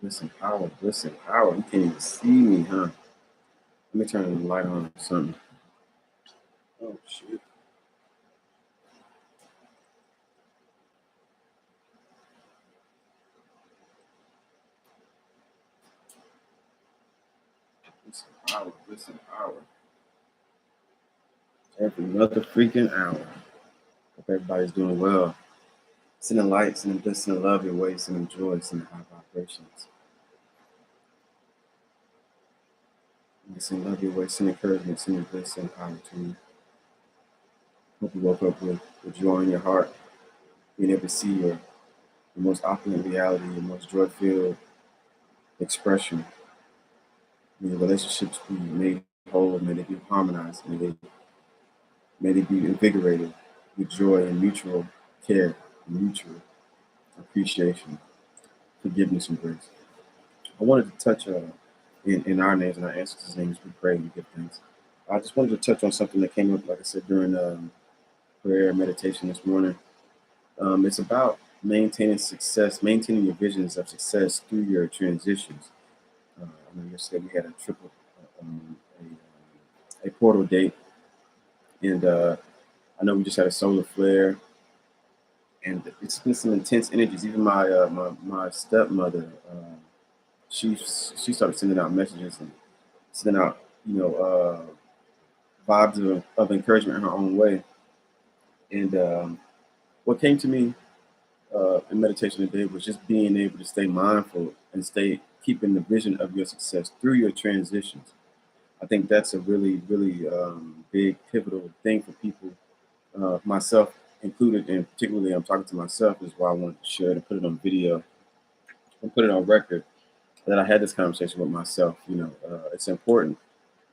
Bliss and power, bliss and power. You can't even see me, huh? Let me turn the light on or something. Oh shit. Bliss and power, bliss and power. Every another freaking hour. Hope everybody's doing well. Sending light, sending bliss, sending love your way, sending joy, sending high vibrations. Sending love your way, sending encouragement, sending bliss, sending power to you. Hope you woke up with joy in your heart, being able to see your most opulent reality, your most joy-filled expression. May your relationships be made whole, may they be harmonized, may they be invigorated with joy and mutual care, and mutual appreciation, forgiveness, and grace. I wanted to touch in our names and our ancestors' names, we pray and we give thanks. I just wanted to touch on something that came up, like I said, during prayer and meditation this morning. It's about maintaining success, maintaining your visions of success through your transitions. I know yesterday we had a triple, a portal date, and I know we just had a solar flare, and it's been some intense energies. Even my stepmother, she started sending out messages and sending out vibes of encouragement in her own way. And what came to me in meditation today was just being able to stay mindful and stay keeping the vision of your success through your transitions. I think that's a really, really big, pivotal thing for people, myself included, and particularly I'm talking to myself, is why I wanted to share it and put it on video and put it on record that I had this conversation with myself. It's important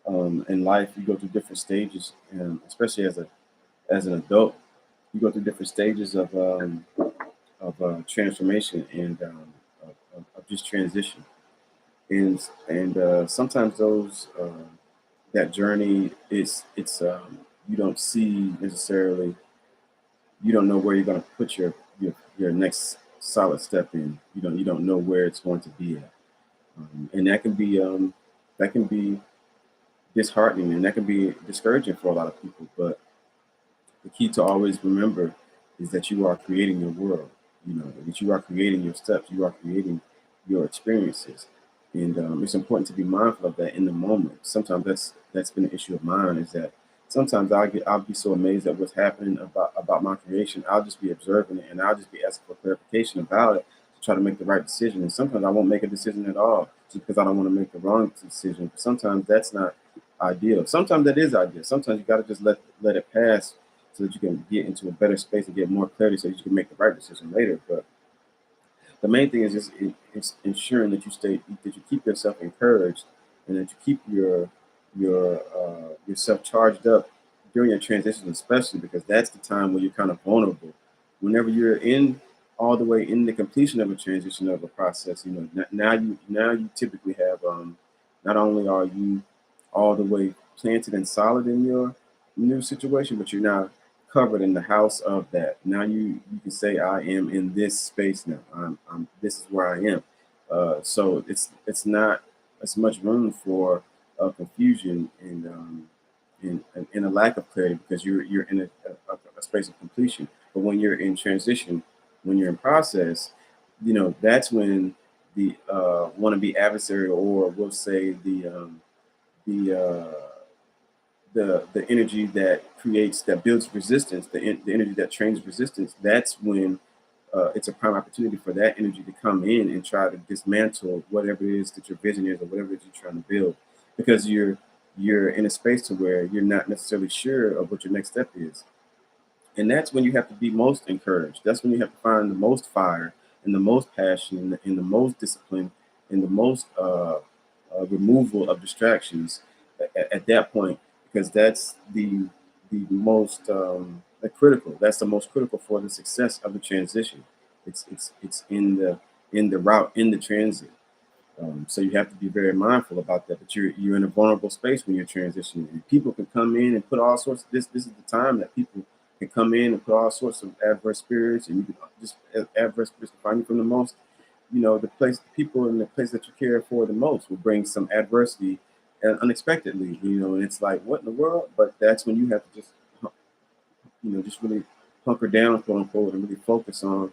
in life. You go through different stages, and especially as an adult, you go through different stages of transformation and of just transition, and sometimes those that journey is it's you don't see necessarily, you don't know where you're going to put your next solid step in. You don't know where it's going to be at, and that can be disheartening, and that can be discouraging for a lot of people. But the key to always remember is that you are creating your world. That you are creating your steps. You are creating your experiences, and it's important to be mindful of that in the moment. Sometimes that's been an issue of mine. Is that sometimes I'll be so amazed at what's happening about my creation. I'll just be observing it, and I'll just be asking for clarification about it to try to make the right decision. And sometimes I won't make a decision at all just because I don't want to make the wrong decision. But sometimes that's not ideal. Sometimes that is ideal. Sometimes you got to just let it pass so that you can get into a better space and get more clarity so that you can make the right decision later. But the main thing is just it's ensuring that you keep yourself encouraged, and that you keep yourself charged up during your transition, especially because that's the time where you're kind of vulnerable. Whenever you're in all the way in the completion of a transition of a process, now you typically have not only are you all the way planted and solid in your new situation, but you're now covered in the house of that. Now you can say, I am in this space now. I'm this is where I am. So it's not as much room for confusion and a lack of clarity, because you're in a space of completion. But when you're in transition, when you're in process, that's when the wannabe adversary, or we'll say the the energy that builds resistance, the energy that trains resistance, that's when it's a prime opportunity for that energy to come in and try to dismantle whatever it is that your vision is, or whatever it is you're trying to build, because you're in a space to where you're not necessarily sure of what your next step is. And that's when you have to be most encouraged. That's when you have to find the most fire and the most passion and the most discipline and the most removal of distractions at that point, because that's the most critical. That's the most critical for the success of the transition. It's in the route, in the transit. So you have to be very mindful about that. But you're in a vulnerable space when you're transitioning. And people can come in and put all sorts. This is the time that people can come in and put all sorts of adverse spirits, and you can just adverse spirits can find you from the most the people in the place that you care for the most will bring some adversity and unexpectedly, and it's like, what in the world? But that's when you have to just, just really hunker down, quote unquote, and really focus on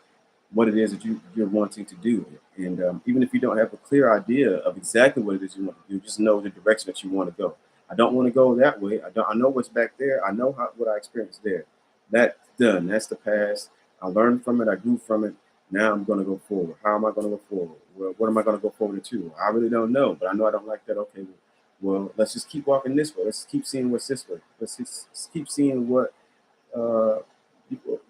what it is that you're wanting to do. And even if you don't have a clear idea of exactly what it is you want to do, just know the direction that you want to go. I don't want to go that way. I know what's back there. I know what I experienced there. That's done. That's the past. I learned from it. I grew from it. Now I'm going to go forward. How am I going to go forward? Well, what am I going to go forward to? I really don't know, but I know I don't like that. Okay, well, let's just keep walking this way. Let's keep seeing what's this way. Let's keep seeing uh,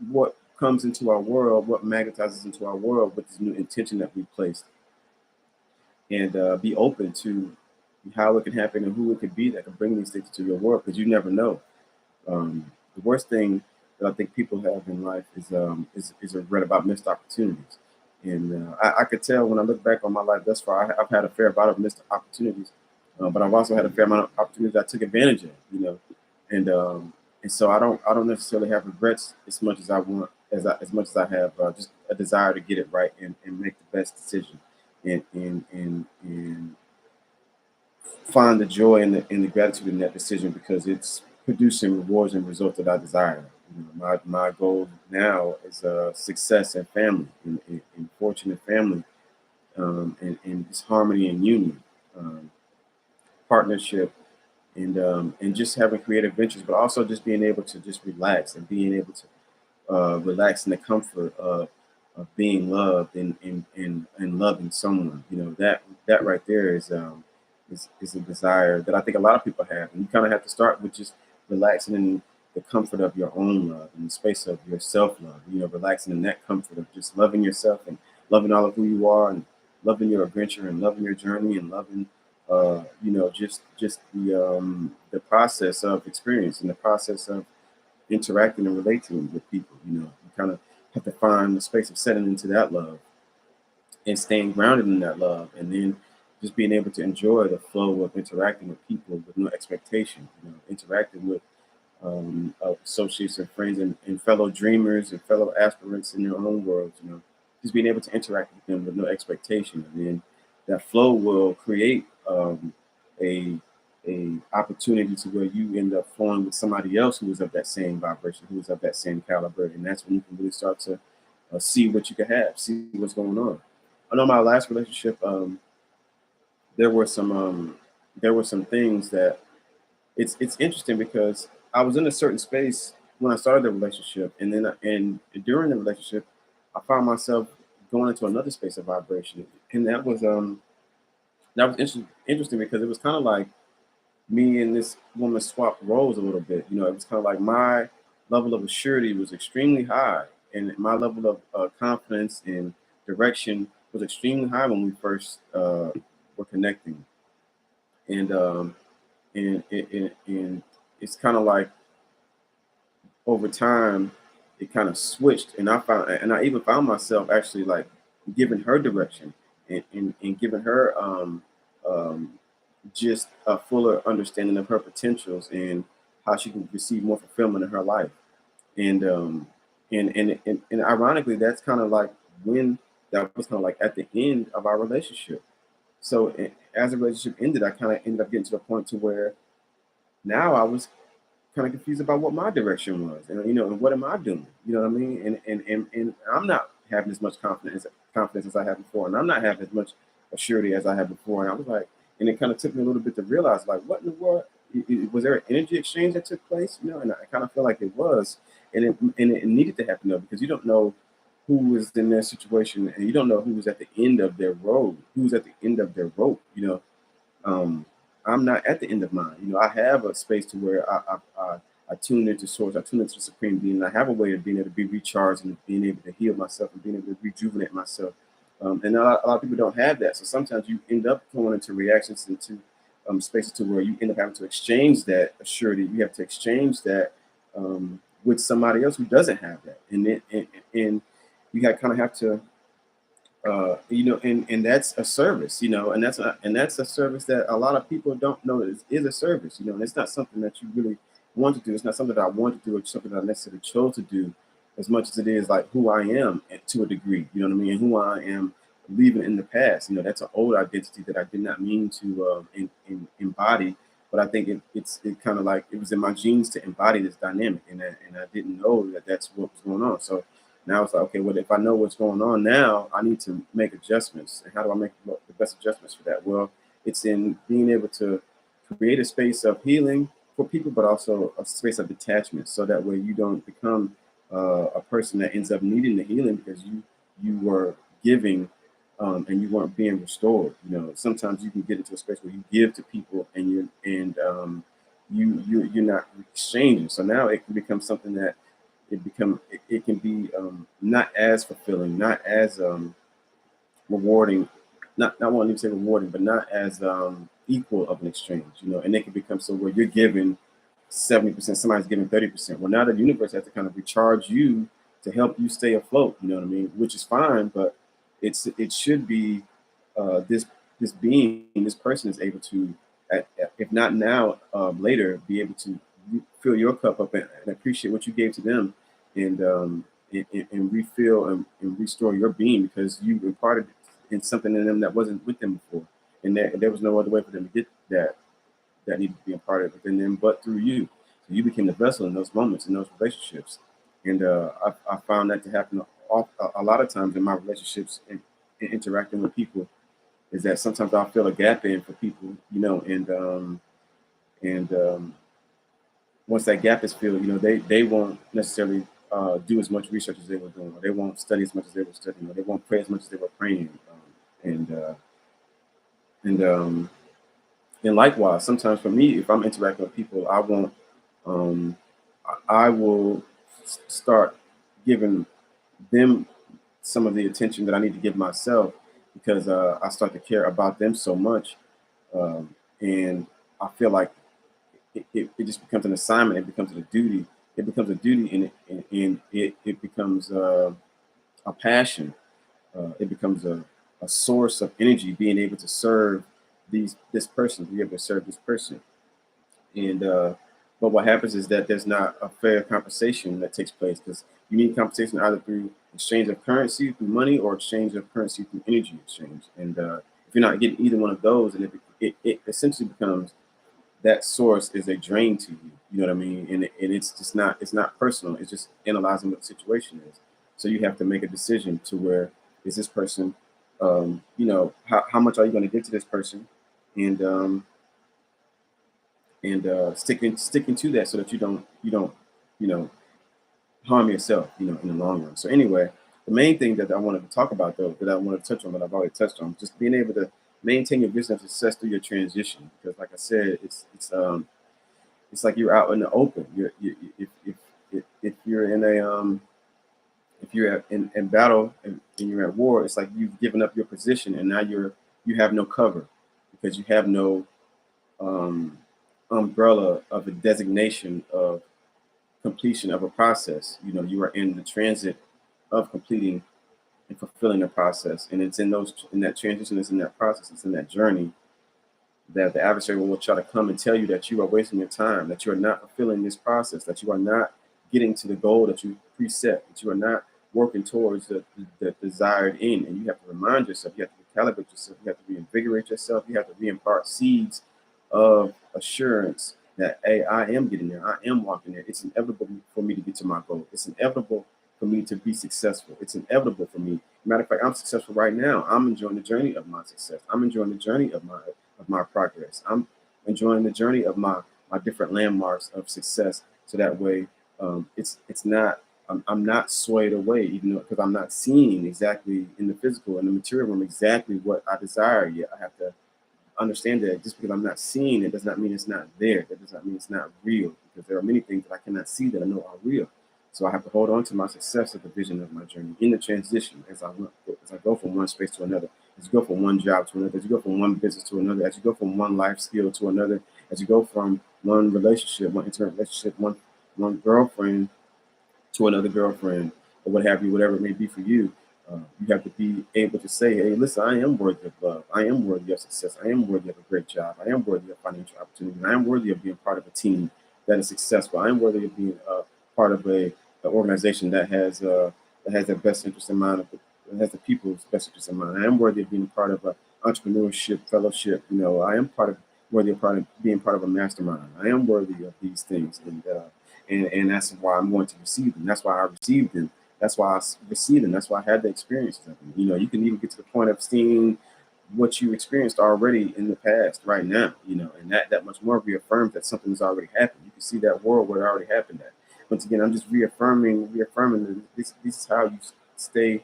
what comes into our world, what magnetizes into our world with this new intention that we placed, and be open to how it can happen and who it could be that can bring these things to your world, because you never know. The worst thing that I think people have in life is a regret about missed opportunities. And I could tell when I look back on my life thus far, I've had a fair amount of missed opportunities, but I've also had a fair amount of opportunities I took advantage of. And so I don't necessarily have regrets as much as I want as much as I have just a desire to get it right and make the best decision and find the joy and the gratitude in that decision, because it's producing rewards and results that I desire. My goal now is success and family, and fortunate family, and just harmony and union, um, partnership, and just having creative ventures, but also just being able to just relax and being able to relax in the comfort of being loved and loving someone. That right there is a desire that I think a lot of people have, and you kind of have to start with just relaxing in the comfort of your own love, in the space of your self love. Relaxing in that comfort of just loving yourself and loving all of who you are, and loving your adventure and loving your journey and loving just the process of experience and the process of interacting and relating with people. You kind of have to find the space of settling into that love and staying grounded in that love, and then just being able to enjoy the flow of interacting with people with no expectation. Interacting with associates and friends and fellow dreamers and fellow aspirants in their own worlds. Just being able to interact with them with no expectation, and then that flow will create a opportunity to where you end up flowing with somebody else who is of that same vibration, who is of that same caliber, and that's when you can really start to see what you can have, see what's going on. I know my last relationship, there were some things that it's interesting, because I was in a certain space when I started the relationship, and during the relationship, I found myself going into another space of vibration, and that was interesting because it was kind of like me and this woman swapped roles a little bit. It was kind of like my level of assurity was extremely high, and my level of confidence and direction was extremely high when we first were connecting, and and it's kind of like over time it kind of switched, and I even found myself actually like giving her direction and giving her um, just a fuller understanding of her potentials and how she can receive more fulfillment in her life. And and ironically, that's kind of like when that was kind of like at the end of our relationship. So as the relationship ended, I kind of ended up getting to the point to where now I was kind of confused about what my direction was, and what am I doing? You know what I mean? And I'm not having as much confidence as I had before, and I'm not having as much assurity as I had before. And I was like, and it kind of took me a little bit to realize, like, what in the world? Was there an energy exchange that took place? And I kind of feel like it was, and it needed to happen though, because you don't know who was in their situation, and you don't know who was at the end of their road, who's at the end of their rope. Um, I'm not at the end of mine. I have a space to where I tune into source, I tune into the supreme being. And I have a way of being able to be recharged and being able to heal myself and being able to rejuvenate myself. And a lot of people don't have that. So sometimes you end up going into reactions into spaces to where you end up having to exchange that assurity. You have to exchange that with somebody else who doesn't have that. And you kind of have to and that's a service, and that's a service that a lot of people don't know is a service, and it's not something that you really want to do. It's not something that I want to do, or something that I necessarily chose to do, as much as it is like who I am to a degree, you know what I mean, and who I am leaving in the past. That's an old identity that I did not mean to embody. But I think it kind of like it was in my genes to embody this dynamic, and I didn't know that that's what was going on. So now it's like, okay, well, if I know what's going on now, I need to make adjustments. And how do I make the best adjustments for that? Well, it's in being able to create a space of healing for people, but also a space of detachment, so that way you don't become a person that ends up needing the healing because you were giving and you weren't being restored. Sometimes you can get into a space where you give to people and you're not exchanging. So now it can become something that it can be not as fulfilling, not as rewarding, not wanting to say rewarding, but not as equal of an exchange. And it can become so where you're giving 70%, somebody's giving 30%. Well, now the universe has to kind of recharge you to help you stay afloat. You know what I mean? Which is fine, but it should be this this person is able to, if not now, later, be able to fill your cup up and appreciate what you gave to them, and refill and restore your being because you imparted in something in them that wasn't with them before, and there was no other way for them to get that needed to be imparted within them but through you. So you became the vessel in those moments, in those relationships. And I found that to happen a lot of times in my relationships and interacting with people, is that sometimes I'll feel a gap in for people, and once that gap is filled, they won't necessarily do as much research as they were doing, or they won't study as much as they were studying, or they won't pray as much as they were praying. And and And likewise, sometimes for me, if I'm interacting with people, um, I will start giving them some of the attention that I need to give myself because I start to care about them so much. And I feel like it just becomes an assignment. It becomes a duty. It becomes a duty and it becomes a passion. It becomes a source of energy, being able to serve this person, be able to serve this person. And but what happens is that there's not a fair compensation that takes place because you need compensation either through exchange of currency through money or exchange of currency through energy exchange. And if you're not getting either one of those, and it essentially becomes that source is a drain to you. You know what I mean? And it's just not personal. It's just analyzing what the situation is. So you have to make a decision to where is this person, how much are you going to give to this person, and sticking to that so that you don't you know harm yourself in the long run. So anyway, the main thing that I wanted to talk about though that I wanted to touch on that I've already touched on, just being able to maintain your vision of success through your transition, because like I said, it's like you're out in the open. If you're in a if you're in battle and you're at war, it's like you've given up your position and now you have no cover because you have no um, umbrella of a designation of completion of a process. You are in the transit of completing and fulfilling the process, and it's in that transition, it's in that process, it's in that journey that the adversary will try to come and tell you that you are wasting your time, that you are not fulfilling this process, that you are not getting to the goal that you preset, that you are not working towards the desired end. And you have to remind yourself, you have to recalibrate yourself, you have to reinvigorate yourself, you have to reimpart seeds of assurance that, hey, I am getting there, I am walking there. It's inevitable for me to get to my goal. It's inevitable for me to be successful. It's inevitable for me. Matter of fact, I'm successful right now. I'm enjoying the journey of my success. I'm enjoying the journey of my progress. I'm enjoying the journey of my different landmarks of success. So that way, it's not I'm not swayed away, even though because I'm not seeing exactly in the physical in the material realm exactly what I desire yet. I have to understand that just because I'm not seeing it does not mean it's not there. That does not mean it's not real, because there are many things that I cannot see that I know are real. So I have to hold on to my success of the vision of my journey in the transition as I go from one space to another, as you go from one job to another, as you go from one business to another, as you go from one life skill to another, as you go from one relationship, one intimate relationship, one girlfriend to another girlfriend, or what have you, whatever it may be for you. You have to be able to say, hey, listen, I am worthy of love. I am worthy of success. I am worthy of a great job. I am worthy of financial opportunity. I am worthy of being part of a team that is successful. I am worthy of being part of an organization that has their best interest in mind it has the people's best interests in mind. I am worthy of being part of a entrepreneurship fellowship. I am worthy of being part of a mastermind. I am worthy of these things, and that's why I'm going to receive them. That's why I received them. That's why I received them. That's why I had the experiences of them. You can even get to the point of seeing what you experienced already in the past right now, and that much more reaffirms that something has already happened. You can see that world where it already happened at. Once again, I'm just reaffirming that this is how you stay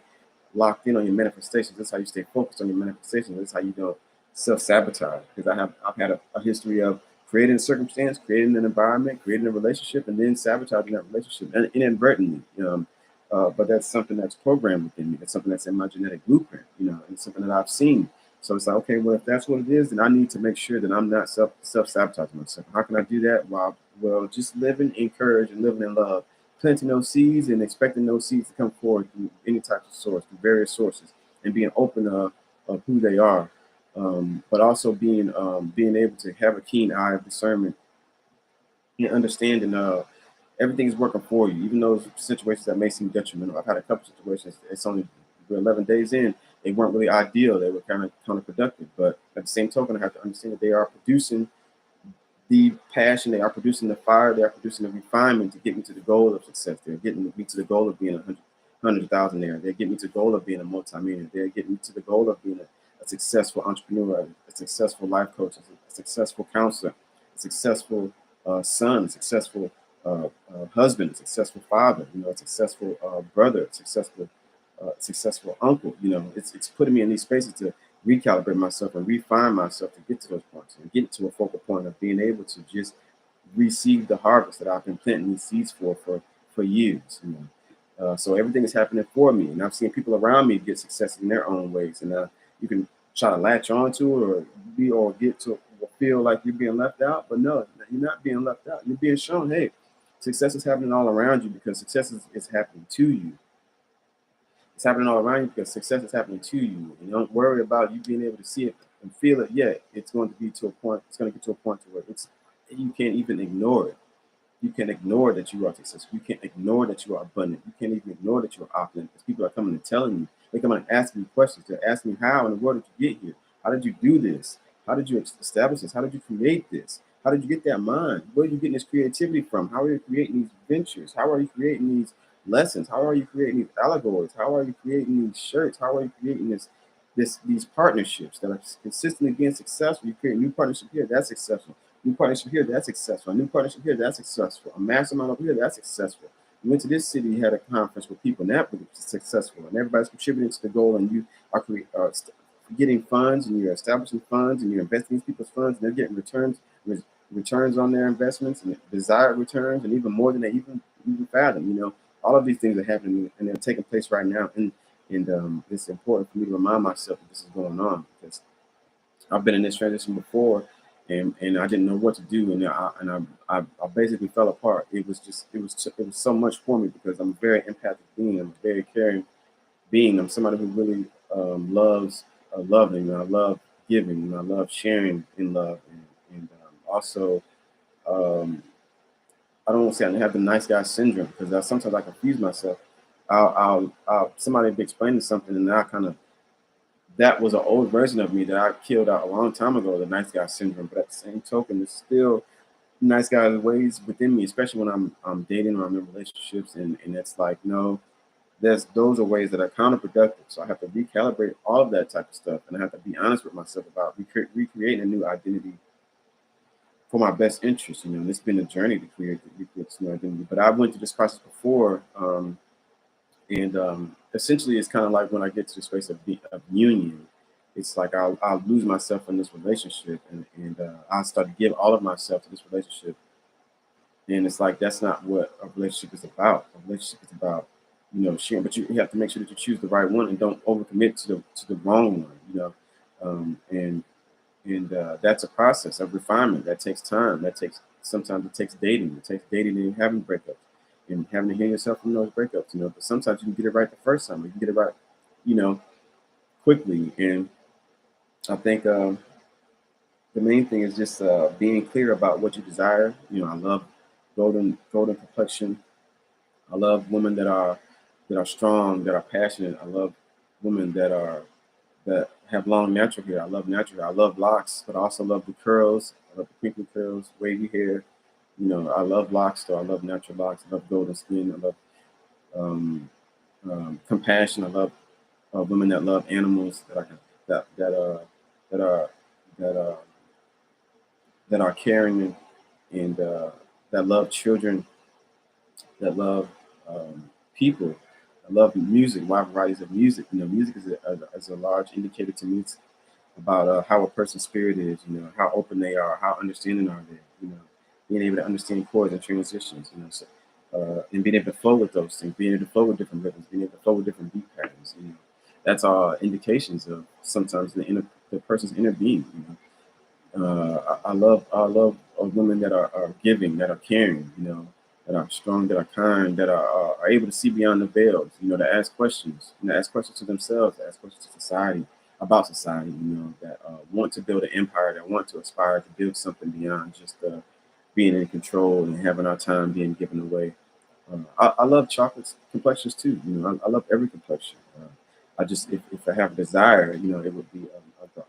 locked in on your manifestations. That's how you stay focused on your manifestations. That's how you don't self-sabotage. Because I've had a history of creating a circumstance, creating an environment, creating a relationship, and then sabotaging that relationship and inadvertently. But that's something that's programmed within me. That's something that's in my genetic blueprint. And it's something that I've seen. So it's like, okay, well, if that's what it is, then I need to make sure that I'm not self-sabotaging myself. How can I do that? Well, just living in courage and living in love, planting those seeds and expecting those seeds to come forward through any type of source, through various sources, and being open of who they are, but also being able to have a keen eye of discernment and understanding everything is working for you, even those situations that may seem detrimental. I've had a couple situations. It's only we're 11 days in. They weren't really ideal. They were kind of counterproductive. But at the same token, I have to understand that they are producing the passion, they are producing the fire, they are producing the refinement to get me to the goal of success. They're getting me to the goal of being 100,000 They're getting me to the goal of being a multimillionaire. They're getting me to the goal of being a successful entrepreneur, a successful life coach, a successful counselor, a successful son, a successful husband, a successful father, a successful brother, successful uncle. It's putting me in these spaces to recalibrate myself and refine myself to get to those points and get to a focal point of being able to just receive the harvest that I've been planting these seeds for years. So everything is happening for me, and I've seen people around me get success in their own ways, and you can try to latch onto it or get to or feel like you're being left out, but no, you're not being left out. You're being shown, hey, success is happening all around you because success is happening to you. It's happening all around you because success is happening to you. And don't worry about you being able to see it and feel it yet. It's going to be to a point. It's going to get to a point to where you can't even ignore it. You can't ignore that you are successful. You can't ignore that you are abundant. You can't even ignore that you are opulent. Because people are coming and telling you. They come and asking you questions. They're asking me, how in the world did you get here? How did you do this? How did you establish this? How did you create this? How did you get that mind? Where are you getting this creativity from? How are you creating these ventures? How are you creating these lessons? How are you creating these allegories? How are you creating these shirts? How are you creating these partnerships that are consistently being successful? You create a new partnership here, that's successful. New partnership here, that's successful. A new partnership here, that's successful. A mastermind over here, that's successful. You went to this city, you had a conference with people, and that was successful. And everybody's contributing to the goal, and you are getting funds, and you're establishing funds, and you're investing in people's funds, and they're getting returns on their investments, and desired returns, and even more than they even fathom. All of these things are happening, and they're taking place right now. And it's important for me to remind myself that this is going on because I've been in this transition before, and I didn't know what to do, and I basically fell apart. It was so much for me because I'm a very empathic being. I'm a very caring being. I'm somebody who really loves loving. And I love giving. And I love sharing in love, and also. I don't want to say I have the nice guy syndrome because sometimes I confuse myself. Somebody be explaining something and I kind of that was an old version of me that I killed out a long time ago, the nice guy syndrome. But at the same token, there's still nice guy ways within me, especially when I'm dating or I'm in relationships, and it's like no, those are ways that are counterproductive. So I have to recalibrate all of that type of stuff, and I have to be honest with myself about recreating a new identity for my best interest. It's been a journey to recreate this new identity. But I went through this process before, and essentially it's kind of like when I get to the space of union, it's like I'll lose myself in this relationship, and I start to give all of myself to this relationship, and it's like that's not what a relationship is about. A relationship is about sharing, but you have to make sure that you choose the right one and don't overcommit to the wrong one. And that's a process of refinement that takes time. Sometimes it takes dating. It takes dating and having breakups and having to heal yourself from those breakups. But sometimes you can get it right the first time. You can get it right, quickly. And I think the main thing is just being clear about what you desire. I love golden complexion. I love women that are strong, that are passionate. I love women that have long natural hair. I love natural hair. I love locks, but I also love the curls. I love the crinkly curls, wavy hair. I love locks, though. I love natural locks. I love golden skin. I love um, compassion. I love women that love animals that are that that that are that that are caring and that love children, that love people. I love music, wide varieties of music. Music is a large indicator to me about how a person's spirit is. How open they are, how understanding are they. Being able to understand chords and transitions. And being able to flow with those things, being able to flow with different rhythms, being able to flow with different beat patterns. That's all indications of sometimes the person's inner being. I love women that are giving, that are caring, that are strong, that are kind, that are able to see beyond the veils, to ask questions, ask questions to themselves, to ask questions to society, about society, that want to build an empire, that want to aspire to build something beyond just being in control and having our time being given away. I love chocolate complexions too. I love every complexion. I just, if I have a desire, it would be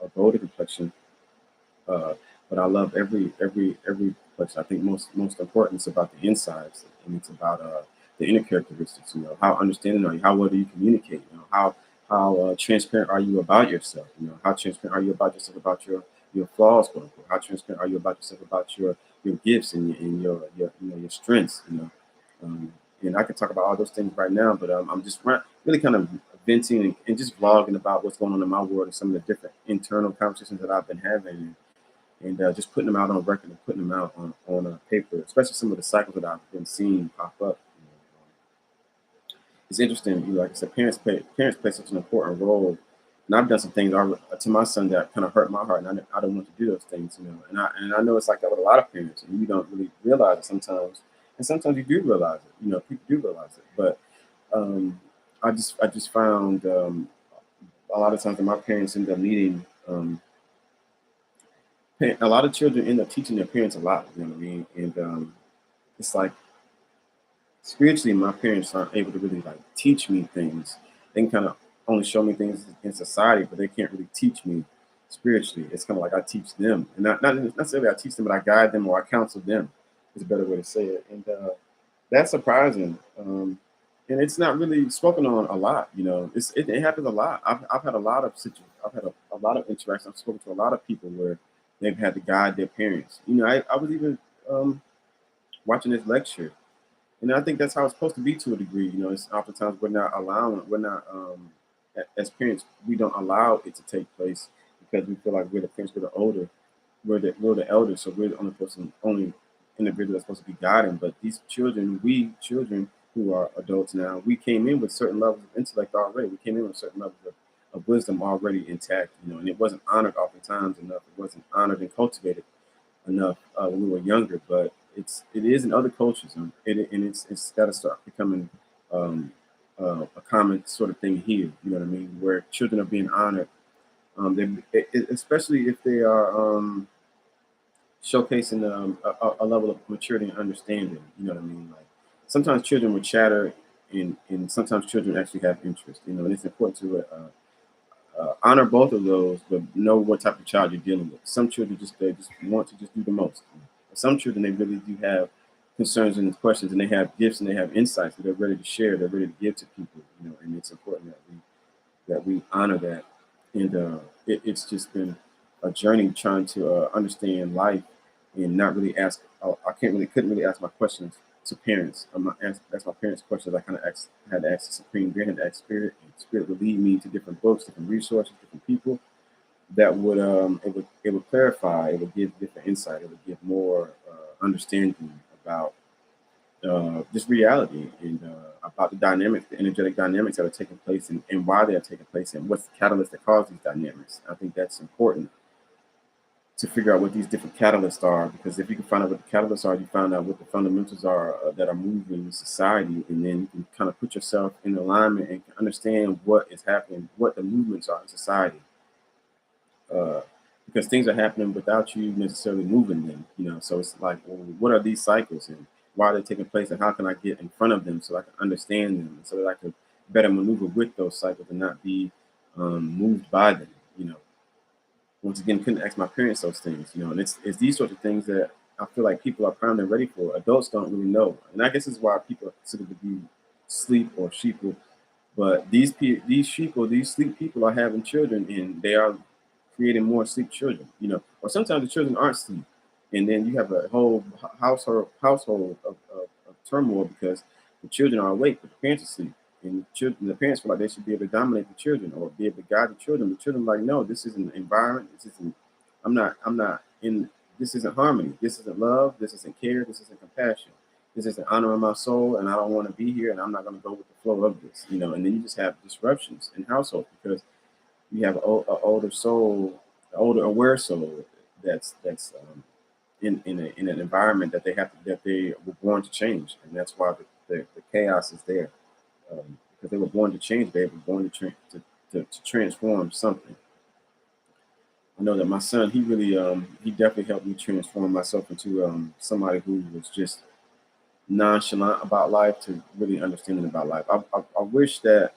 a golden complexion, but I love every place. I think most important is about the insides, and it's about the inner characteristics. How understanding are you? How well do you communicate? How transparent are you about yourself? How transparent are you about yourself, about your flaws, quote unquote? How transparent are you about yourself, about your gifts and your strengths? And I could talk about all those things right now, but I'm just really kind of venting and just vlogging about what's going on in my world and some of the different internal conversations that I've been having, and just putting them out on record and putting them out on paper, especially some of the cycles that I've been seeing pop up. It's interesting. Like I said, parents play such an important role, and I've done some things to my son that kind of hurt my heart, and I don't want to do those things, And I know it's like that with a lot of parents, and you don't really realize it sometimes, and sometimes you do realize it. People do realize it, but um, I just found a lot of times that my parents end up needing. A lot of children end up teaching their parents a lot, you know what I mean? And it's like spiritually, my parents aren't able to really like teach me things. They can kind of only show me things in society, but they can't really teach me spiritually. It's kind of like I teach them, and not necessarily I teach them, but I guide them or I counsel them. Is a better way to say it, and that's surprising. And it's not really spoken on a lot. It happens a lot. I've had a lot of I've had a lot of interactions. I've spoken to a lot of people where they've had to guide their parents. I was even um, watching this lecture, and I think that's how it's supposed to be to a degree. It's oftentimes we're not as parents, we don't allow it to take place because we feel like we're the parents, we're the elders, so we're the only individual that's supposed to be guiding. But these children, we children who are adults now, we came in with certain levels of intellect already. We came in with certain levels of wisdom already intact, and it wasn't honored oftentimes enough. It wasn't honored and cultivated enough when we were younger, but it is in other cultures, and it's got to start becoming um, a common sort of thing here. You know what I mean? Where children are being honored, especially if they are showcasing a level of maturity and understanding. You know what I mean? Like sometimes children will chatter, and sometimes children actually have interest. And it's important to honor both of those, but know what type of child you're dealing with. Some children they just want to just do the most. Some children they really do have concerns and questions, and they have gifts and they have insights that they're ready to share. They're ready to give to people. And it's important that we honor that. And it's just been a journey trying to understand life and not really ask. Couldn't really ask my questions to parents. I'm not ask my parents questions. I kind of had to ask the Supreme Being, had to ask Spirit, and Spirit would lead me to different books, different resources, different people that would it would clarify, it would give different insight, it would give more understanding about just reality and about the dynamics, the energetic dynamics that are taking place and why they are taking place and what's the catalyst that cause these dynamics. I think that's important to figure out what these different catalysts are, because if you can find out what the catalysts are, you find out what the fundamentals are that are moving society, and then you can kind of put yourself in alignment and understand what is happening, what the movements are in society, uh, because things are happening without you necessarily moving them. So it's like, well, what are these cycles and why are they taking place, and how can I get in front of them so I can understand them, so that I can better maneuver with those cycles and not be moved by them. You know, once again, couldn't ask my parents those things. You know, and it's these sorts of things that I feel like people are primed and ready for. Adults don't really know, and I guess it's why people are considered to be sleep or sheeple. But these sheeple, these sleep people are having children, and they are creating more sleep children. You know, or sometimes the children aren't sleep, and then you have a whole household of turmoil because the children are awake, but the parents are asleep. And the parents feel like they should be able to dominate the children or be able to guide the children. The children are like, no, this isn't an environment. This isn't. I'm not in. This isn't harmony. This isn't love. This isn't care. This isn't compassion. This isn't honoring my soul, and I don't want to be here, and I'm not going to go with the flow of this. You know, and then you just have disruptions in households because you have an older soul, an older aware soul that's in an environment that they were born to change, and that's why the chaos is there because they were born to change. They were born to transform something. I know that my son, he definitely helped me transform myself into somebody who was just nonchalant about life to really understanding about life. I wish that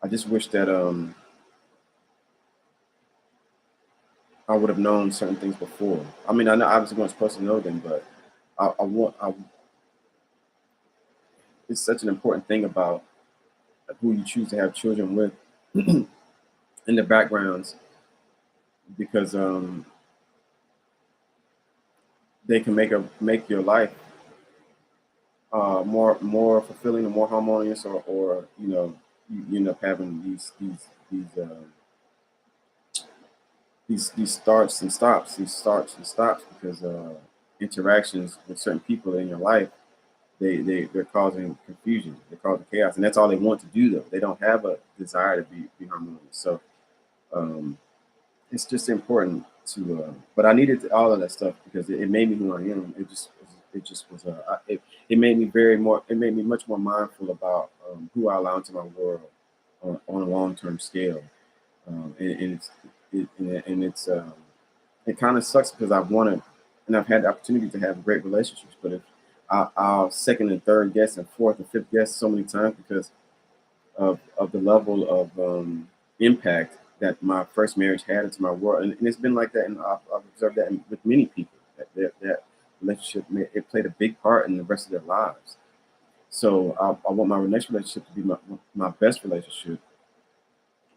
I just wish that I would have known certain things before. I mean, I know obviously wasn't supposed to know them, but it's such an important thing about who you choose to have children with in the backgrounds because they can make your life more fulfilling and more harmonious, or you know you end up having these starts and stops because interactions with certain people in your life they're causing confusion, they're causing chaos, and that's all they want to do though. They don't have a desire to be harmonious. So um, it's just important to. But I needed all of that stuff because it made me who I am. It just was it made me it made me much more mindful about who I allow into my world on a long term scale. And it kind of sucks because I've wanted and I've had the opportunity to have great relationships, but if I'll second and third guess and fourth and fifth guess so many times because of the level of impact that my first marriage had into my world, and it's been like that, and I've observed that with many people that relationship it played a big part in the rest of their lives. So I want my next relationship to be my best relationship,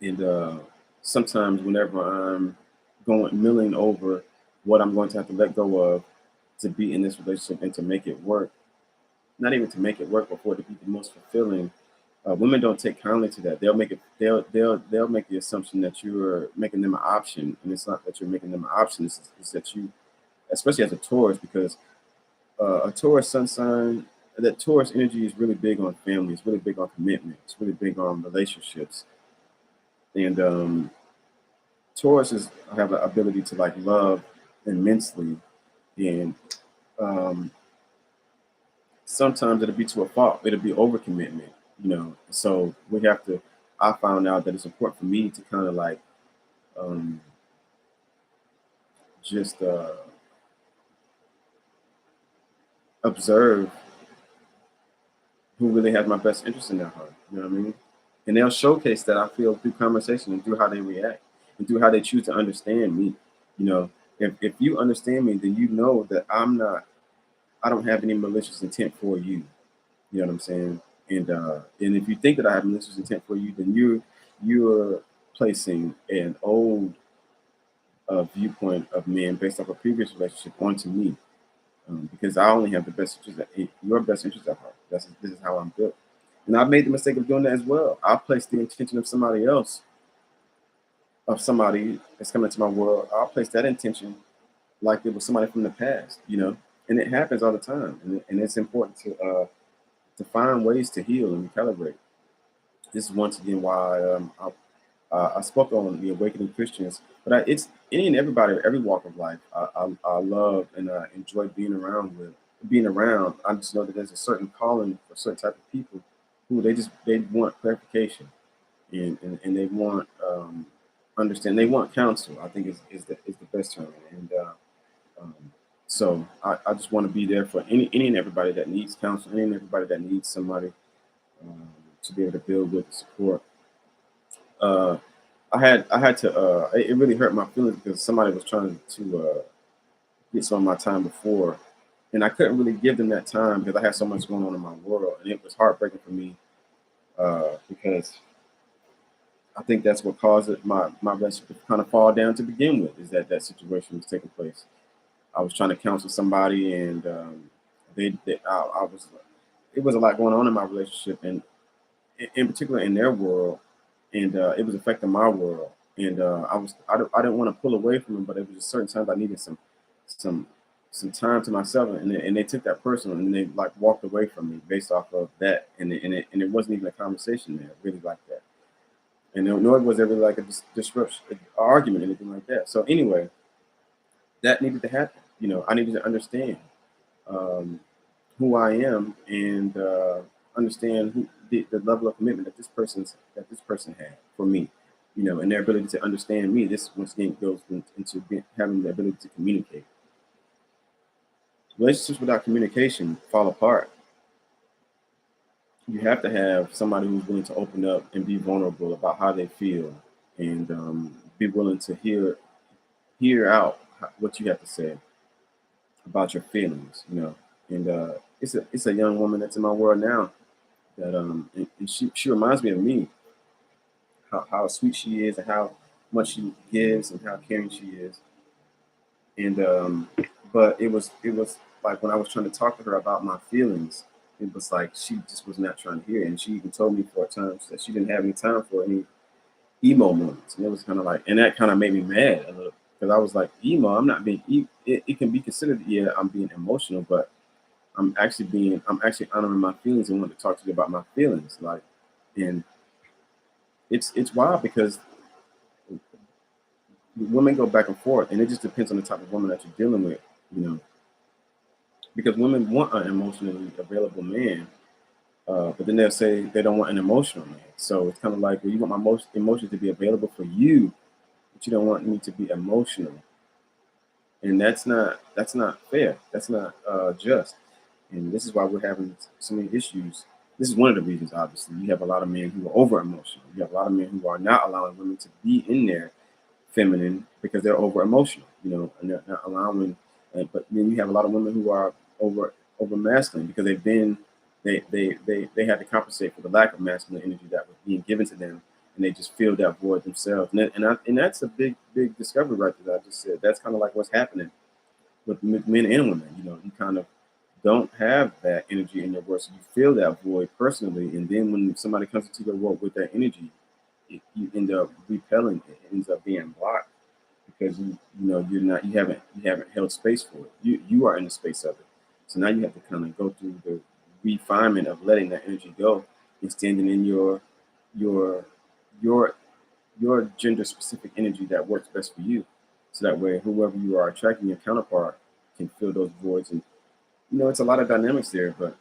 and sometimes whenever I'm going milling over what I'm going to have to let go of to be in this relationship and to make it work, not even to make it work, but for it to be the most fulfilling. Women don't take kindly to that. They'll make the assumption that you're making them an option, and it's not that you're making them an option. It's that you, especially as a Taurus, because a Taurus sun sign, that Taurus energy is really big on family. It's really big on commitment. It's really big on relationships, and Tauruses have an ability to like love immensely, and um, sometimes it'll be to a fault. It'll be overcommitment, you know. So we have to. I found out that it's important for me to kind of like um, just observe who really has my best interest in their heart. You know what I mean? And they'll showcase that I feel through conversation and through how they react and through how they choose to understand me. You know, if you understand me, then you know that I don't have any malicious intent for you. You know what I'm saying? And if you think that I have malicious intent for you, then you're placing an old viewpoint of men based off a previous relationship onto me, because I only have the best interest your best interest at heart. This is how I'm built, and I've made the mistake of doing that as well. I place the intention of somebody else, of somebody that's coming into my world. I'll place that intention like it was somebody from the past, you know, and it happens all the time, and it's important to find ways to heal and calibrate. This is once again why I spoke on the awakening Christians, but it's any and everybody, every walk of life. I love and I enjoy being around with being around. I just know that there's a certain calling for certain type of people who they want clarification and they want understand. They want counsel. I think is the best term. And um, so I just want to be there for any and everybody that needs counsel, any and everybody that needs somebody. to be able to build with the support. Uh, I had to. It really hurt my feelings because somebody was trying to get some of my time before, and I couldn't really give them that time because I had so much going on in my world, and it was heartbreaking for me because I think that's what caused my relationship to kind of fall down to begin with. Is that that situation was taking place. I was trying to counsel somebody, and I was. It was a lot going on in my relationship, and in particular in their world, and it was affecting my world. And I didn't want to pull away from them, but it was just certain times I needed some some time to myself, and they took that personal, and they like walked away from me based off of that, and it wasn't even a conversation there really like that, and nor was there really like a disruption, an argument, anything like that. So anyway, that needed to happen. I needed to understand um, who I am and understand the level of commitment that this person had for me, and their ability to understand me. This once again goes into having the ability to communicate. Relationships without communication fall apart. You have to have somebody who's willing to open up and be vulnerable about how they feel, and be willing to hear out what you have to say about your feelings. And it's a young woman that's in my world now that and she reminds me of me, how sweet she is and how much she gives and how caring she is. And but it was like when I was trying to talk to her about my feelings, it was like she just was not trying to hear it. And she even told me for times that she didn't have any time for any emo moments. And it was kind of like, and that kind of made me mad a little because I was like, emo, I'm not being it can be considered, yeah, I'm being emotional, but I'm actually honoring my feelings and wanting to talk to you about my feelings. Like, and it's wild because women go back and forth, and it just depends on the type of woman that you're dealing with, you know. Because women want an emotionally available man, but then they'll say they don't want an emotional man. So it's kind of like, well, you want my most emotions to be available for you, but you don't want me to be emotional, and that's not fair. That's not just. And this is why we're having so many issues. This is one of the reasons, obviously. You have a lot of men who are over emotional. You have a lot of men who are not allowing women to be in their feminine because they're over emotional, and they're not allowing. But then you have a lot of women who are over masculine because they had to compensate for the lack of masculine energy that was being given to them, and they just filled that void themselves. And that's a big discovery right there that I just said. That's kind of like what's happening with men and women. You kind of don't have that energy in your world, so you feel that void personally, and then when somebody comes into your world with that energy, you end up repelling it. It ends up being blocked because you haven't held space for it. You are in the space of it, so now you have to kind of go through the refinement of letting that energy go and standing in your your your gender specific energy that works best for you, so that way whoever you are attracting, your counterpart, can fill those voids. And it's a lot of dynamics there, but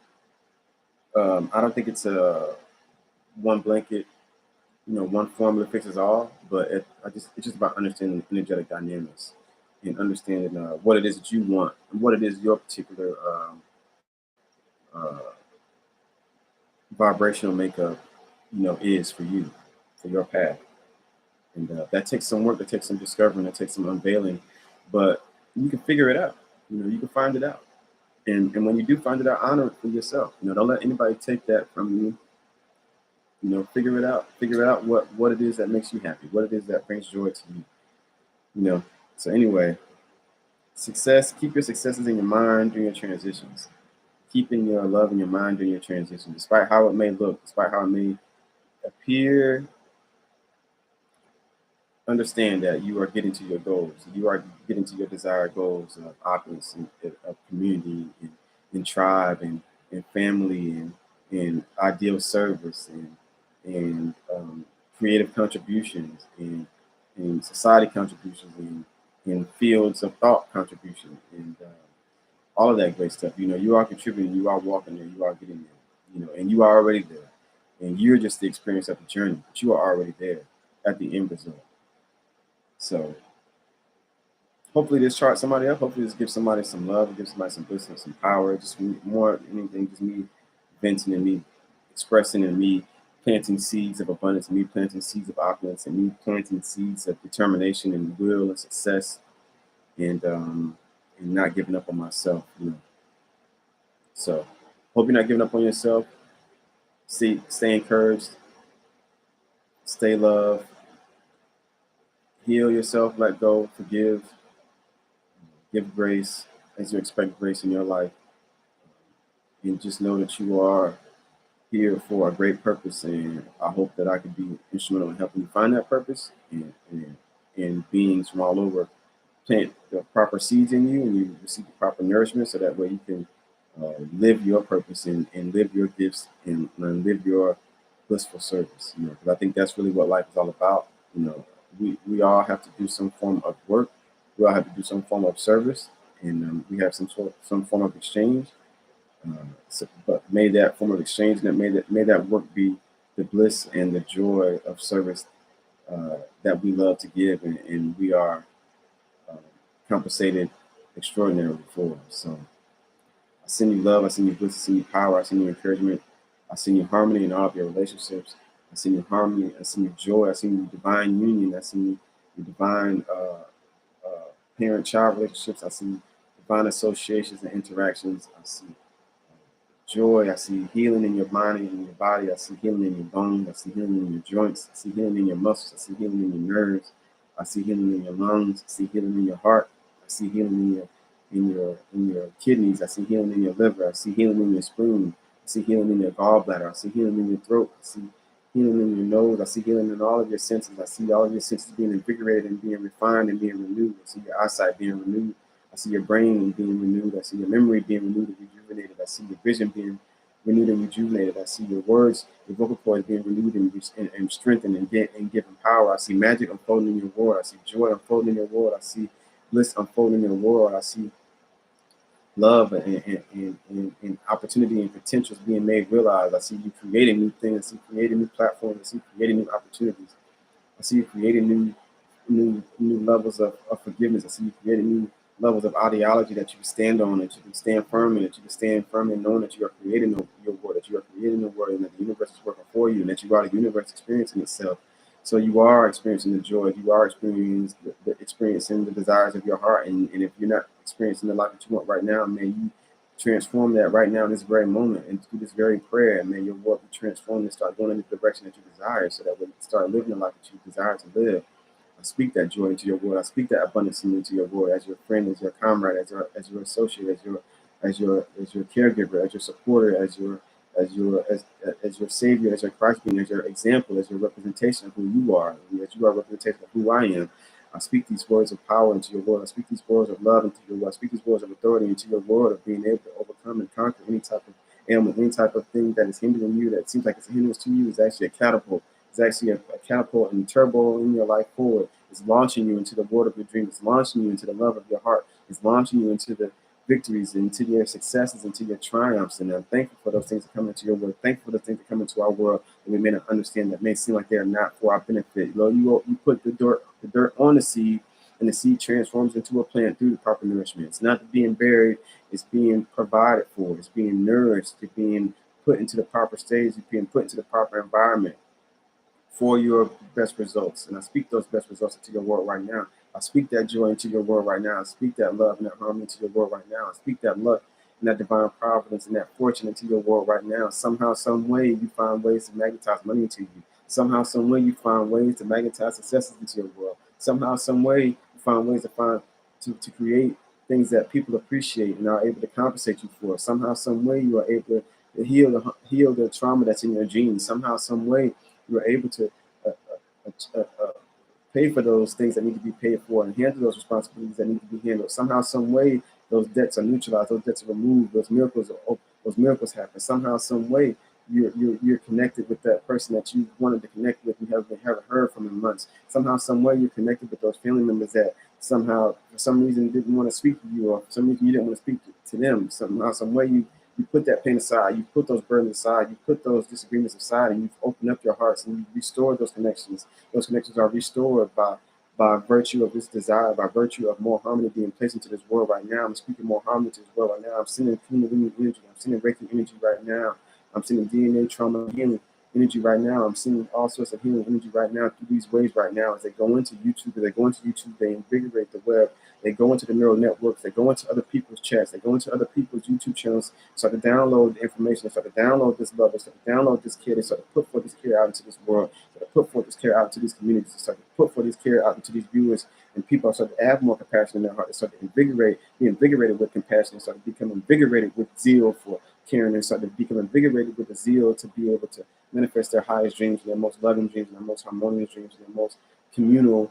I don't think it's a one blanket, one formula fixes all. But it's just about understanding energetic dynamics and understanding what it is that you want and what it is your particular uh, vibrational makeup, is for you, for your path. And that takes some work, that takes some discovering, that takes some unveiling, but you can figure it out. You can find it out. And when you do find it out, honor it for yourself. Don't let anybody take that from you. Figure it out. Figure out what it is that makes you happy, what it is that brings joy to you. So anyway, success. Keep your successes in your mind during your transitions. Keeping your love in your mind during your transition, despite how it may look, despite how it may appear. Understand that you are getting to your goals. You are getting to your desired goals of opulence and of community and tribe and family and ideal service and creative contributions and society contributions and fields of thought contribution and all of that great stuff. You are contributing. You are walking there. You are getting there. And you are already there. And you're just the experience of the journey, but you are already there at the end result. So hopefully this charts somebody up. Hopefully this gives somebody some love, gives somebody some bliss and some power. Just more than anything, just me venting and me expressing and me planting seeds of abundance, and me planting seeds of opulence, and me planting seeds of determination and will and success, and not giving up on myself. So hope you're not giving up on yourself. Stay encouraged, stay loved, heal yourself, let go, forgive, give grace as you expect grace in your life, and just know that you are here for a great purpose. And I hope that I can be instrumental in helping you find that purpose, and beings from all over plant the proper seeds in you, and you receive the proper nourishment, so that way you can live your purpose, and live your gifts, and live your blissful service. Because I think that's really what life is all about. We all have to do some form of work. We all have to do some form of service, and we have some form of exchange. But may that form of exchange, and may that work be the bliss and the joy of service that we love to give, and we are uh, compensated extraordinarily for. So I send you love, I send you bliss, I send you power, I send you encouragement, I send you harmony in all of your relationships. I send you harmony, I send you joy, I send you divine union, I send you divine parent-child relationships, I see divine associations and interactions, I see joy, I see healing in your mind and in your body, I see healing in your bones, I see healing in your joints, I see healing in your muscles, I see healing in your nerves, I see healing in your lungs, I see healing in your heart, I see healing in your kidneys, I see healing in your liver, I see healing in your spleen, I see healing in your gallbladder, I see healing in your throat, I see healing in your nose, I see healing in all of your senses, I see all of your senses being invigorated and being refined and being renewed, I see your eyesight being renewed, I see your brain being renewed, I see your memory being renewed and rejuvenated, I see your vision being renewed and rejuvenated, I see your words, your vocal cords being renewed and strengthened and given power, I see magic unfolding in your world, I see joy unfolding in your world, I see bliss unfolding in your world, I see love and opportunity and potentials being made realized. I see you creating new things. I see you creating new platforms. I see you creating new opportunities. I see you creating new levels of forgiveness. I see you creating new levels of ideology that you can stand on, that you can stand firm in, that you can stand firm in knowing that you are creating your world, that you are creating the world, and that the universe is working for you, and that you are the universe experiencing itself. So you are experiencing the joy, you are experiencing the desires of your heart, and if you're not experiencing the life that you want right now, may you transform that right now in this very moment, and through this very prayer, and may your world be transformed and start going in the direction that you desire, so that when you start living the life that you desire to live. I speak that joy into your world. I speak that abundance into your world, as your friend, as your comrade, as your associate, as your caregiver, as your supporter, as your savior, as your Christ being, as your example, as your representation of who you are, and as you are a representation of who I am. I speak these words of power into your world. I speak these words of love into your world. I speak these words of authority into your world, of being able to overcome and conquer any type of ailment, any type of thing that is hindering you, that seems like it's a hindrance to you, is actually a catapult. It's actually a catapult and turbo in your life forward. It's launching you into the world of your dreams. It's launching you into the love of your heart. It's launching you into the victories, into your successes, into your triumphs. And I'm thankful for those things that come into your world. Thankful for the things that come into our world that we may not understand, that may seem like they are not for our benefit. You put the dirt on the seed, and the seed transforms into a plant through the proper nourishment. It's not being buried, it's being provided for, it's being nourished, it's being put into the proper stage, it's being put into the proper environment for your best results. And I speak those best results into your world right now. I speak that joy into your world right now. I speak that love and that harmony into your world right now. I speak that luck and that divine providence and that fortune into your world right now. Somehow, some way, you find ways to magnetize money into you. Somehow, some way, you find ways to magnetize successes into your world. Somehow, some way, you find ways to create things that people appreciate and are able to compensate you for. Somehow, some way, you are able to heal the trauma that's in your genes. Somehow, some way, you are able to uh, pay for those things that need to be paid for and handle those responsibilities that need to be handled. Somehow, some way, those debts are neutralized, those debts are removed, those miracles happen. Somehow, some way, you're connected with that person that you wanted to connect with and haven't heard from in months. Somehow, some way, you're connected with those family members that somehow, for some reason, didn't want to speak to you, or for some reason, you didn't want to speak to them. Somehow, some way, you put that pain aside, you put those burdens aside, you put those disagreements aside, and you've opened up your hearts and you restored those connections. Those connections are restored by virtue of this desire, by virtue of more harmony being placed into this world right now. I'm speaking more harmony to this world right now. I'm sending Kundalini energy. I'm sending Reiki energy right now. I'm sending DNA trauma healing energy right now. I'm seeing all sorts of healing energy right now through these waves right now. As they go into YouTube, they invigorate the web. They go into the neural networks. They go into other people's chats. They go into other people's YouTube channels. Start to download the information. They start to download this love. They start to download this care. They start to put forth this care out into this world. They start to put forth this care out into these communities. They start to put forth this care out into these viewers. And people start to have more compassion in their heart. They start to be invigorated with compassion. They start to become invigorated with zeal for caring. They start to become invigorated with the zeal to be able to manifest their highest dreams, their most loving dreams, and their most harmonious dreams, and their most communal,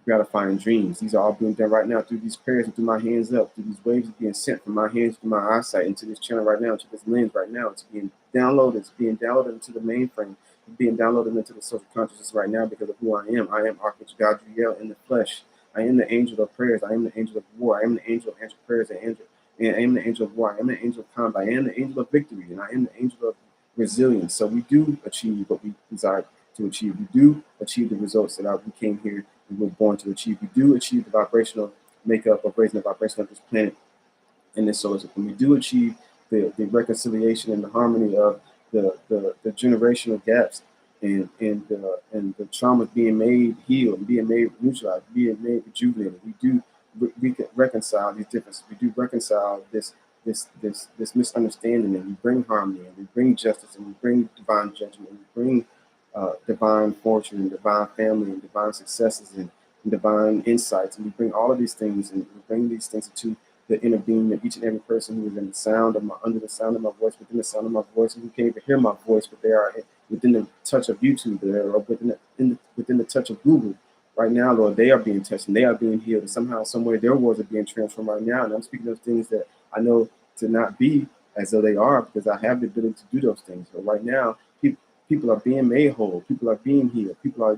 gratifying dreams. These are all being done right now through these prayers and through my hands up, through these waves being sent from my hands to my eyesight into this channel right now, into this lens right now. It's being downloaded. It's being downloaded into the mainframe. It's being downloaded into the social consciousness right now because of who I am. I am Archangel Gabriel in the flesh. I am the angel of prayers. I am the angel of war. I am the angel of answered prayers and I am the angel of war. I am the angel of combat. I am the angel of victory. And I am the angel of resilience. So we do achieve what we desire to achieve. We do achieve the results that we came here and were born to achieve. We do achieve the vibrational makeup of raising the vibration of this planet in this solar system. We do achieve the reconciliation and the harmony of the generational gaps and the traumas being made healed, being made neutralized, being made rejuvenated. We do reconcile these differences. We do reconcile this misunderstanding, and we bring harmony, and we bring justice, and we bring divine judgment, and we bring divine fortune, and divine family, and divine successes, and divine insights, and we bring all of these things, and we bring these things into the inner being of each and every person who is in the sound of under the sound of my voice, within the sound of my voice, and who can't even hear my voice, but they are within the touch of YouTube, or within the touch of Google. Right now, Lord, they are being touched and they are being healed. And somehow, somewhere, their worlds are being transformed right now. And I'm speaking of things that I know to not be as though they are, because I have the ability to do those things. But right now, people are being made whole. People are being healed. People are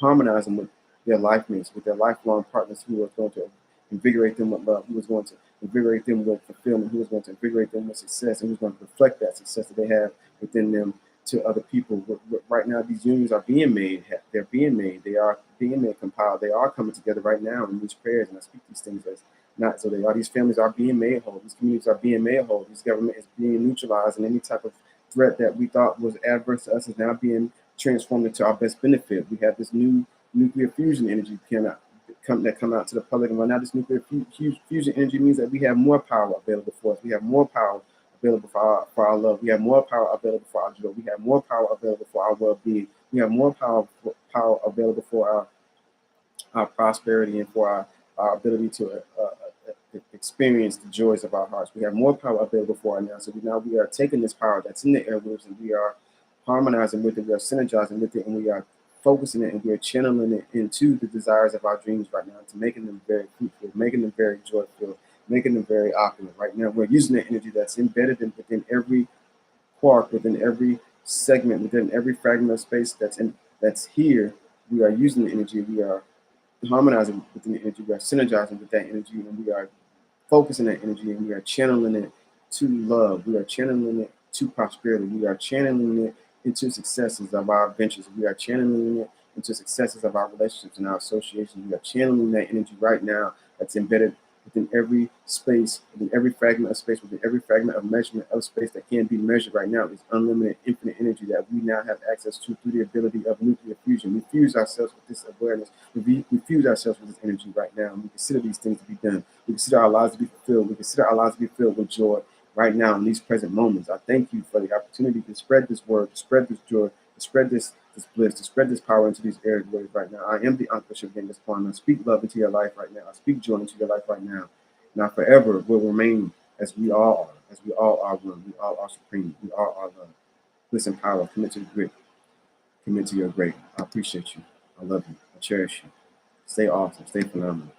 harmonizing with their life mates, with their lifelong partners who are going to invigorate them with love, who is going to invigorate them with fulfillment, who is going to invigorate them with success, and who's going to reflect that success that they have within them to other people. Right now, these unions are being made. They're being made. They are being made, compiled. They are coming together right now in these prayers, and I speak these things as not so they are. These families are being made whole. These communities are being made whole. This government is being neutralized, and any type of threat that we thought was adverse to us is now being transformed into our best benefit. We have this new nuclear fusion energy that come out to the public, and right now this nuclear fusion energy means that we have more power available for us. We have more power available for our love. We have more power available for our joy. We have more power available for our well-being. We have more power available for our prosperity and for our ability to experience the joys of our hearts. We have more power available for our now. So now we are taking this power that's in the airwaves, and we are harmonizing with it. We are synergizing with it, and we are focusing it, and we are channeling it into the desires of our dreams right now, to making them very fruitful, making them very joyful, making them very opulent. Right now, we're using the energy that's embedded within every quark, within every segment, within every fragment of space that's here. We are using the energy. We are harmonizing within the energy. We are synergizing with that energy, and we are focusing that energy, and we are channeling it to love. We are channeling it to prosperity. We are channeling it into successes of our ventures. We are channeling it into successes of our relationships and our associations. We are channeling that energy right now that's embedded within every space, within every fragment of space, within every fragment of measurement of space that can be measured right now. Is unlimited, infinite energy that we now have access to through the ability of nuclear fusion. We fuse ourselves with this awareness. We fuse ourselves with this energy right now, and we consider these things to be done. We consider our lives to be fulfilled. We consider our lives to be filled with joy right now in these present moments. I thank you for the opportunity to spread this word, to spread this joy, to spread this bliss, to spread this power into these areas right now. I am the Archbishop again this point. I speak love into your life right now. I speak joy into your life right now. Now forever will remain as we all are, as we all are one. We all are supreme. We all are love. Bliss and power. Commit to the grit. Commit to your great. I appreciate you. I love you. I cherish you. Stay awesome. Stay phenomenal.